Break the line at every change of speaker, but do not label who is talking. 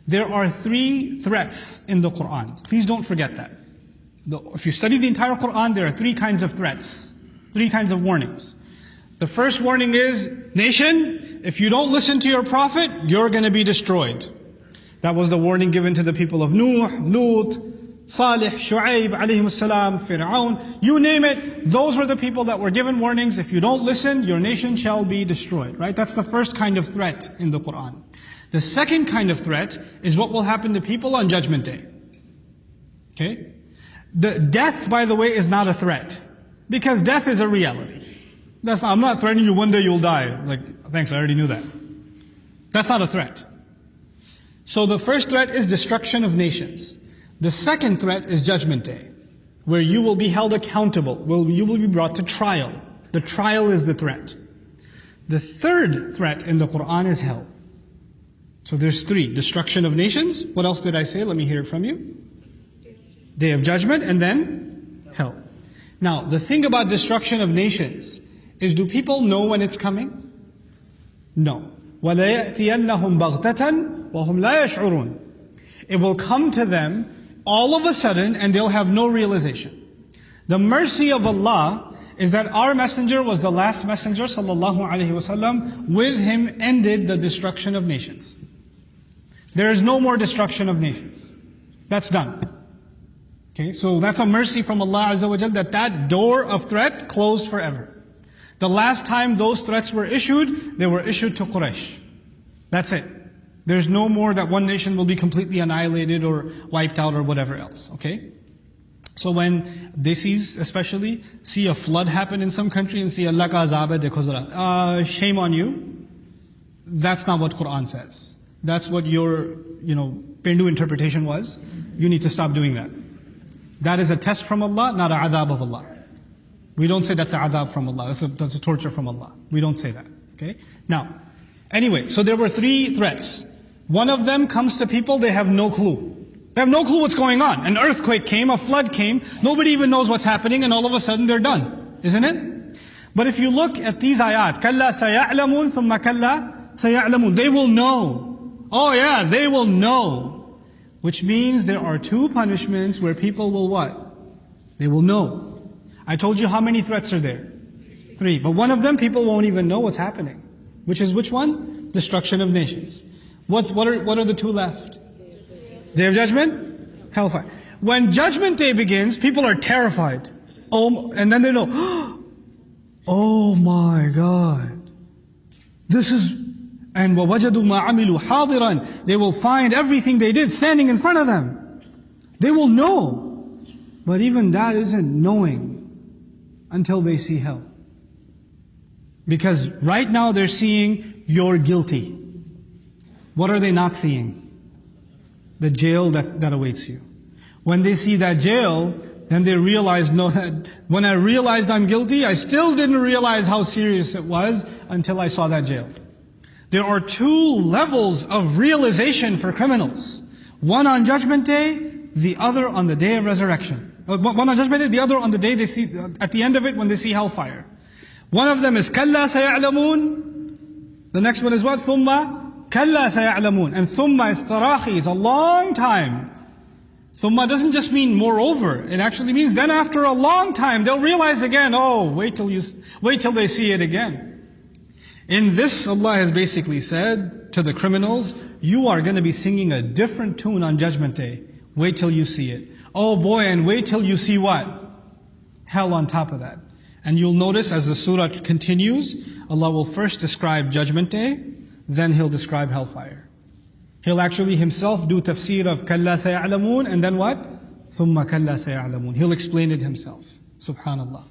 There are three threats in the Qur'an. Please don't forget that. If you study the entire Qur'an, there are three kinds of threats, three kinds of warnings. The first warning is, nation, if you don't listen to your prophet, you're going to be destroyed. That was the warning given to the people of Nuh, Lut, Salih, Shu'aib, alayhim salam, Fir'aun, you name it. Those were the people that were given warnings. If you don't listen, your nation shall be destroyed. Right? That's the first kind of threat in the Qur'an. The second kind of threat is what will happen to people on Judgment Day. Okay? The death, by the way, is not a threat. Because death is a reality. I'm not threatening you one day you'll die. Like, thanks, I already knew that. That's not a threat. So the first threat is destruction of nations. The second threat is Judgment Day, where you will be held accountable, you will be brought to trial. The trial is the threat. The third threat in the Qur'an is hell. So there's three. Destruction of nations. What else did I say? Let me hear it from you. Day of Judgment, and then hell. Now, the thing about destruction of nations is, do people know when it's coming? No. وَلَيَأْتِيَنَّهُمْ بَغْتَةً وَهُمْ لَا يَشْعُرُونَ. It will come to them all of a sudden and they'll have no realization. The mercy of Allah is that our messenger was the last messenger, sallallahu alaihi wasallam. With him ended the destruction of nations. There is no more destruction of nations. That's done. Okay, so that's a mercy from Allah Azza wa Jal, that door of threat closed forever. The last time those threats were issued, they were issued to Quraysh. That's it. There's no more that one nation will be completely annihilated or wiped out or whatever else. Okay? So when they especially see a flood happen in some country and see Allah ka azab hai, dekho zara, shame on you. That's not what Qur'an says. That's what your, Pendu interpretation was. You need to stop doing that. That is a test from Allah, not a adab of Allah. We don't say that's a adab from Allah. That's a torture from Allah. We don't say that. Okay? Now, anyway, so there were three threats. One of them comes to people, they have no clue. They have no clue what's going on. An earthquake came, a flood came, nobody even knows what's happening, and all of a sudden they're done. Isn't it? But if you look at these ayat, كَلَّا سَيَعْلَمُونَ ثُمَّ كَلَّا سَيَعْلَمُونَ. They will know. Oh yeah, they will know. Which means there are two punishments where people will what? They will know. I told you how many threats are there? Three. But one of them, people won't even know what's happening. Which is which one? Destruction of nations. What are the two left? Day of Judgment? Hellfire. When Judgment Day begins, people are terrified. Oh, and then they know, oh my God. This is, and وَوَجَدُوا مَا عَمِلُوا حَاضِرًا. They will find everything they did standing in front of them. They will know. But even that isn't knowing until they see hell. Because right now they're seeing you're guilty. What are they not seeing? The jail that awaits you. When they see that jail, then they realize, no, that when I realized I'm guilty, I still didn't realize how serious it was until I saw that jail. There are two levels of realization for criminals. One on Judgment Day, the other on the Day of Resurrection. One on Judgment Day, the other on the day they see, at the end of it when they see hellfire. One of them is كَلَّا سَيَعْلَمُونَ. The next one is what? ثُمَّ كَلَّا سَيَعْلَمُونَ. And ثُمَّ is tarahi, it's a long time. ثُمَّ doesn't just mean moreover. It actually means then after a long time they'll realize again, oh, wait till they see it again. In this, Allah has basically said to the criminals, you are going to be singing a different tune on Judgment Day. Wait till you see it. Oh boy, and wait till you see what? Hell on top of that. And you'll notice as the surah continues, Allah will first describe Judgment Day, then He'll describe Hellfire. He'll actually Himself do tafsir of كَلَّا سَيَعْلَمُونَ, and then what? ثُمَّ كَلَّا سَيَعْلَمُونَ. He'll explain it Himself. Subhanallah.